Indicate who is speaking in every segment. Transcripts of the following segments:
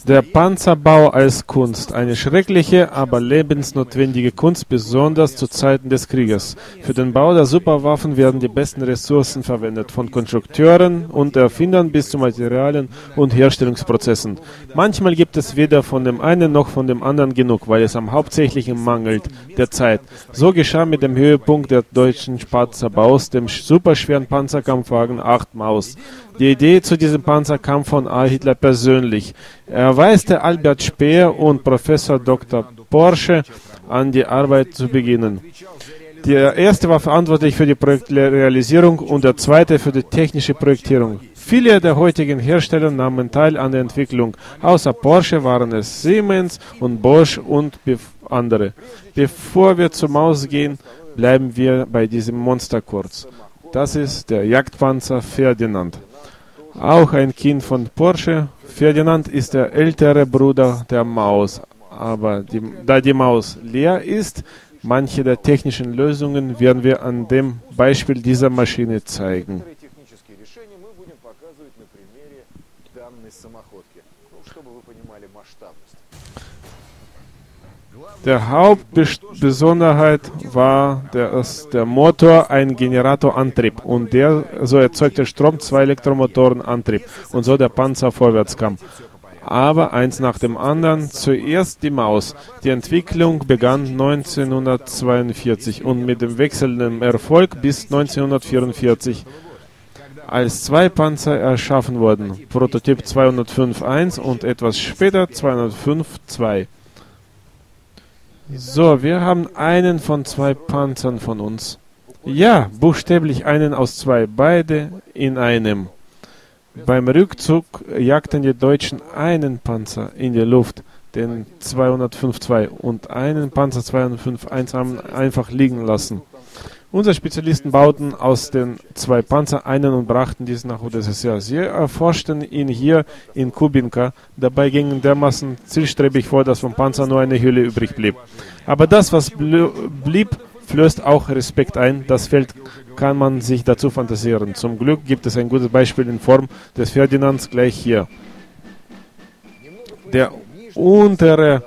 Speaker 1: Der Panzerbau als Kunst, eine schreckliche, aber lebensnotwendige Kunst, besonders zu Zeiten des Krieges. Für den Bau der Superwaffen werden die besten Ressourcen verwendet, von Konstrukteuren und Erfindern bis zu Materialien und Herstellungsprozessen. Manchmal gibt es weder von dem einen noch von dem anderen genug, weil es am hauptsächlichen mangelt, der Zeit. So geschah mit dem Höhepunkt der deutschen Panzerbaus, dem superschweren Panzerkampfwagen 8 Maus. Die Idee zu diesem Panzer kam von A. Hitler persönlich. Er weiste Albert Speer und Professor Dr. Porsche an, die Arbeit zu beginnen. Der erste war verantwortlich für die Projektrealisierung und der zweite für die technische Projektierung. Viele der heutigen Hersteller nahmen teil an der Entwicklung. Außer Porsche waren es Siemens und Bosch und andere. Bevor wir zur Maus gehen, bleiben wir bei diesem Monster kurz. Das ist der Jagdpanzer Ferdinand. Auch ein Kind von Porsche. Ferdinand ist der ältere Bruder der Maus. Aber da die Maus leer ist, manche der technischen Lösungen werden wir an dem Beispiel dieser Maschine zeigen. Der Hauptbesonderheit war, dass der Motor einen Generator antrieb und der so erzeugte Strom 2 Elektromotoren antrieb und so der Panzer vorwärts kam. Aber eins nach dem anderen, zuerst die Maus. Die Entwicklung begann 1942 und mit dem wechselnden Erfolg bis 1944. Als zwei Panzer erschaffen wurden, Prototyp 205.1 und etwas später 205.2. So, wir haben einen von zwei Panzern von uns. Ja, buchstäblich einen aus zwei, beide in einem. Beim Rückzug jagten die Deutschen einen Panzer in die Luft, den 205.2, und einen Panzer 205.1 haben einfach liegen lassen. Unsere Spezialisten bauten aus den zwei Panzer einen und brachten diesen nach UdSSR. Sie erforschten ihn hier in Kubinka. Dabei gingen dermaßen zielstrebig vor, dass vom Panzer nur eine Hülle übrig blieb. Aber das, was blieb, flößt auch Respekt ein. Das Feld kann man sich dazu fantasieren. Zum Glück gibt es ein gutes Beispiel in Form des Ferdinands gleich hier. Der untere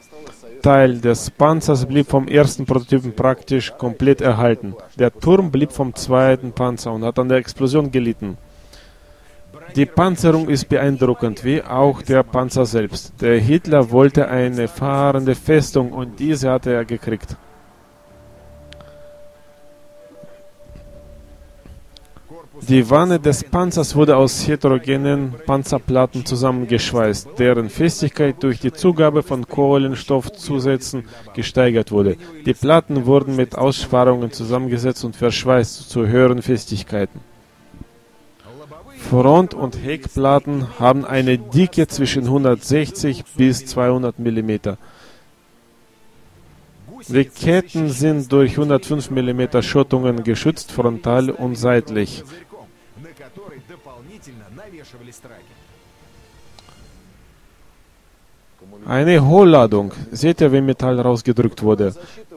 Speaker 1: Teil des Panzers blieb vom ersten Prototypen praktisch komplett erhalten. Der Turm blieb vom zweiten Panzer und hat an der Explosion gelitten. Die Panzerung ist beeindruckend, wie auch der Panzer selbst. Der Hitler wollte eine fahrende Festung und diese hatte er gekriegt. Die Wanne des Panzers wurde aus heterogenen Panzerplatten zusammengeschweißt, deren Festigkeit durch die Zugabe von Kohlenstoffzusätzen gesteigert wurde. Die Platten wurden mit Aussparungen zusammengesetzt und verschweißt zu höheren Festigkeiten. Front- und Heckplatten haben eine Dicke zwischen 160 bis 200 mm. Die Ketten sind durch 105 mm Schottungen geschützt, frontal und seitlich. Eine Hohlladung. Seht ihr, wie Metall rausgedrückt wurde?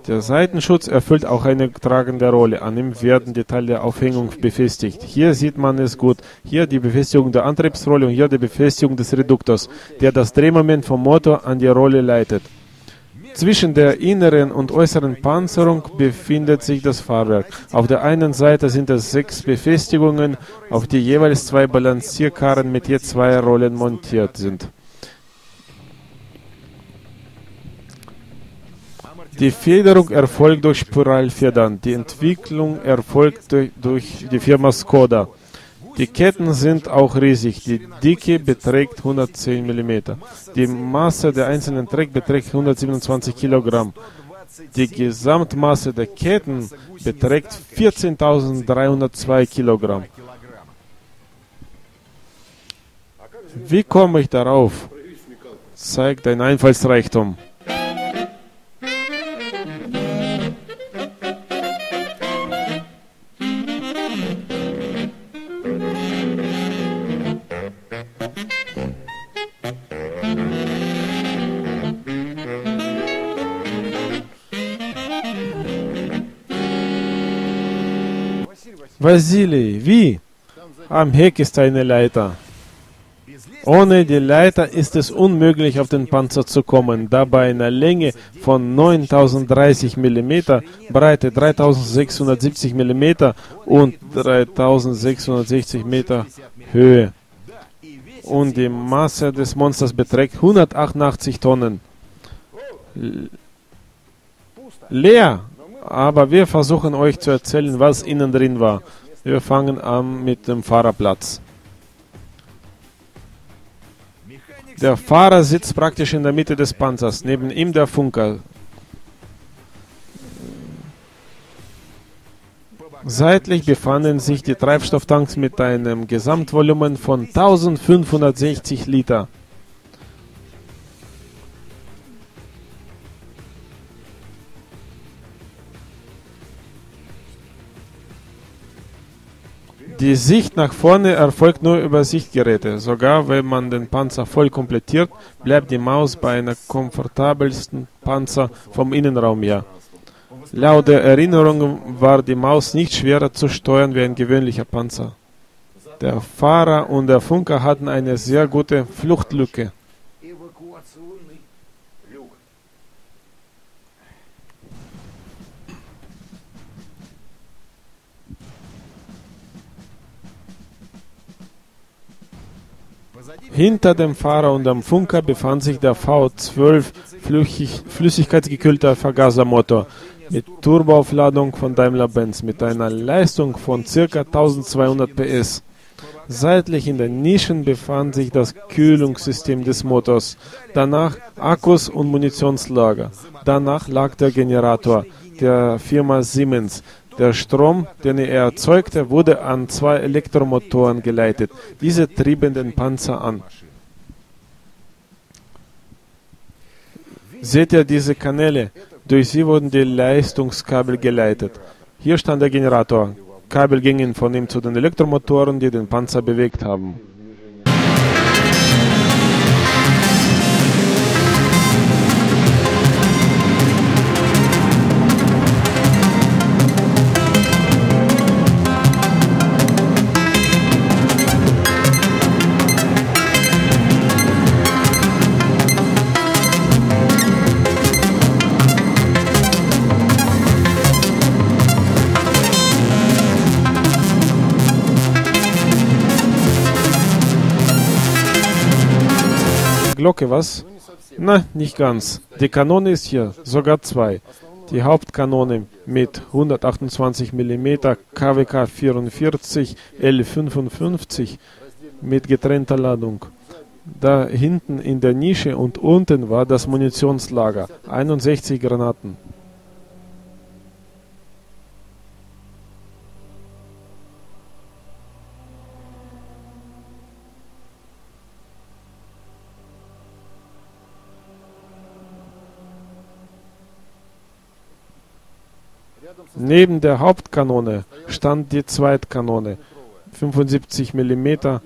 Speaker 1: Der Seitenschutz erfüllt auch eine tragende Rolle. An ihm werden die Teile der Aufhängung befestigt. Hier sieht man es gut. Hier die Befestigung der Antriebsrolle und hier die Befestigung des Reduktors, der das Drehmoment vom Motor an die Rolle leitet. Zwischen der inneren und äußeren Panzerung befindet sich das Fahrwerk. Auf der einen Seite sind es 6 Befestigungen, auf die jeweils 2 Balancierkarren mit je 2 Rollen montiert sind. Die Federung erfolgt durch Spiralfedern. Die Entwicklung erfolgt durch die Firma Skoda. Die Ketten sind auch riesig. Die Dicke beträgt 110 mm. Die Masse der einzelnen Träger beträgt 127 Kilogramm. Die Gesamtmasse der Ketten beträgt 14.302 Kilogramm. Wie komme ich darauf? Zeig dein Einfallsreichtum. Vasili, wie? Am Heck ist eine Leiter. Ohne die Leiter ist es unmöglich, auf den Panzer zu kommen, da bei einer Länge von 9030 mm, Breite 3670 mm und 3660 Meter Höhe. Und die Masse des Monsters beträgt 188 Tonnen. Leer, aber wir versuchen euch zu erzählen, was innen drin war. Wir fangen an mit dem Fahrerplatz. Der Fahrer sitzt praktisch in der Mitte des Panzers, neben ihm der Funker. Seitlich befanden sich die Treibstofftanks mit einem Gesamtvolumen von 1560 Liter. Die Sicht nach vorne erfolgt nur über Sichtgeräte. Sogar wenn man den Panzer voll komplettiert, bleibt die Maus bei einer komfortabelsten Panzer vom Innenraum her. Laut der Erinnerung war die Maus nicht schwerer zu steuern wie ein gewöhnlicher Panzer. Der Fahrer und der Funker hatten eine sehr gute Fluchtlücke. Hinter dem Fahrer und dem Funker befand sich der V12 flüssigkeitsgekühlter Vergasermotor mit Turboaufladung von Daimler-Benz mit einer Leistung von ca. 1200 PS. Seitlich in den Nischen befand sich das Kühlungssystem des Motors, danach Akkus und Munitionslager, danach lag der Generator der Firma Siemens. Der Strom, den er erzeugte, wurde an zwei Elektromotoren geleitet. Diese trieben den Panzer an. Seht ihr diese Kanäle? Durch sie wurden die Leistungskabel geleitet. Hier stand der Generator. Kabel gingen von ihm zu den Elektromotoren, die den Panzer bewegt haben. Glocke, was? Na, nicht ganz. Die Kanone ist hier, sogar zwei. Die Hauptkanone mit 128 mm KWK 44 L55 mit getrennter Ladung. Da hinten in der Nische und unten war das Munitionslager, 61 Granaten. Neben der Hauptkanone stand die Zweitkanone, 75 mm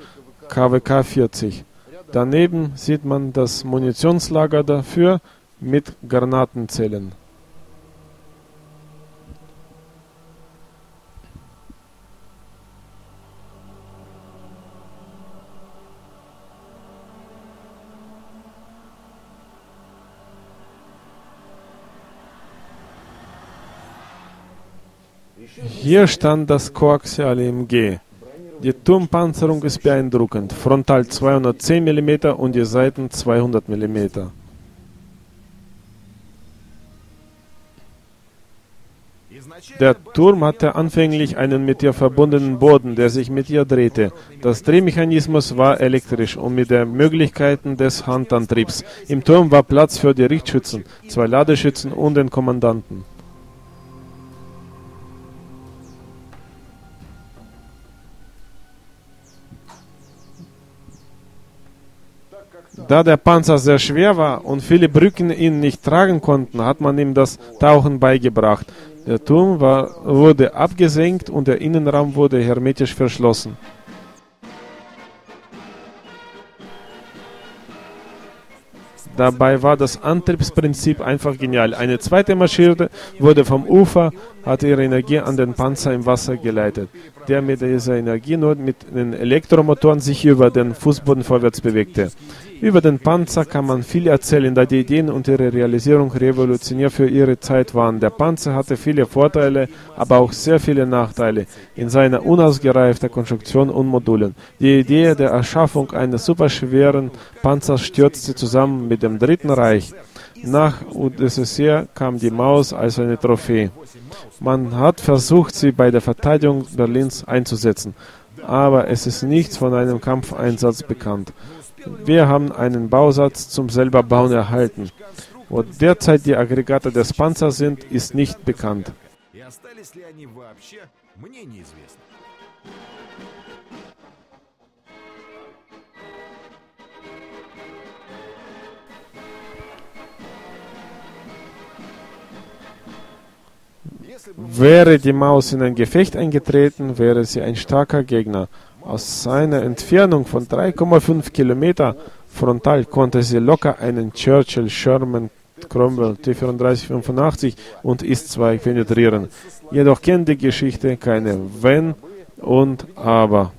Speaker 1: KWK 40. Daneben sieht man das Munitionslager dafür mit Granatenzellen. Hier stand das koaxiale MG. Die Turmpanzerung ist beeindruckend, frontal 210 mm und die Seiten 200 mm. Der Turm hatte anfänglich einen mit ihr verbundenen Boden, der sich mit ihr drehte. Das Drehmechanismus war elektrisch und mit den Möglichkeiten des Handantriebs. Im Turm war Platz für die Richtschützen, zwei Ladeschützen und den Kommandanten. Da der Panzer sehr schwer war und viele Brücken ihn nicht tragen konnten, hat man ihm das Tauchen beigebracht. Der Turm wurde abgesenkt und der Innenraum wurde hermetisch verschlossen. Dabei war das Antriebsprinzip einfach genial. Eine zweite Maschine wurde vom Ufer hat ihre Energie an den Panzer im Wasser geleitet, der mit dieser Energie nur mit den Elektromotoren sich über den Fußboden vorwärts bewegte. Über den Panzer kann man viel erzählen, da die Ideen und ihre Realisierung revolutionär für ihre Zeit waren. Der Panzer hatte viele Vorteile, aber auch sehr viele Nachteile in seiner unausgereiften Konstruktion und Modulen. Die Idee der Erschaffung eines superschweren Panzers stürzte zusammen mit dem Dritten Reich. Nach UdSSR kam die Maus als eine Trophäe. Man hat versucht, sie bei der Verteidigung Berlins einzusetzen, aber es ist nichts von einem Kampfeinsatz bekannt. Wir haben einen Bausatz zum selber Bauen erhalten. Wo derzeit die Aggregate des Panzers sind, ist nicht bekannt. Wäre die Maus in ein Gefecht eingetreten, wäre sie ein starker Gegner. Aus seiner Entfernung von 3,5 Kilometer frontal konnte sie locker einen Churchill Sherman Cromwell T-34-85 und IS-2 penetrieren. Jedoch kennt die Geschichte keine Wenn und Aber.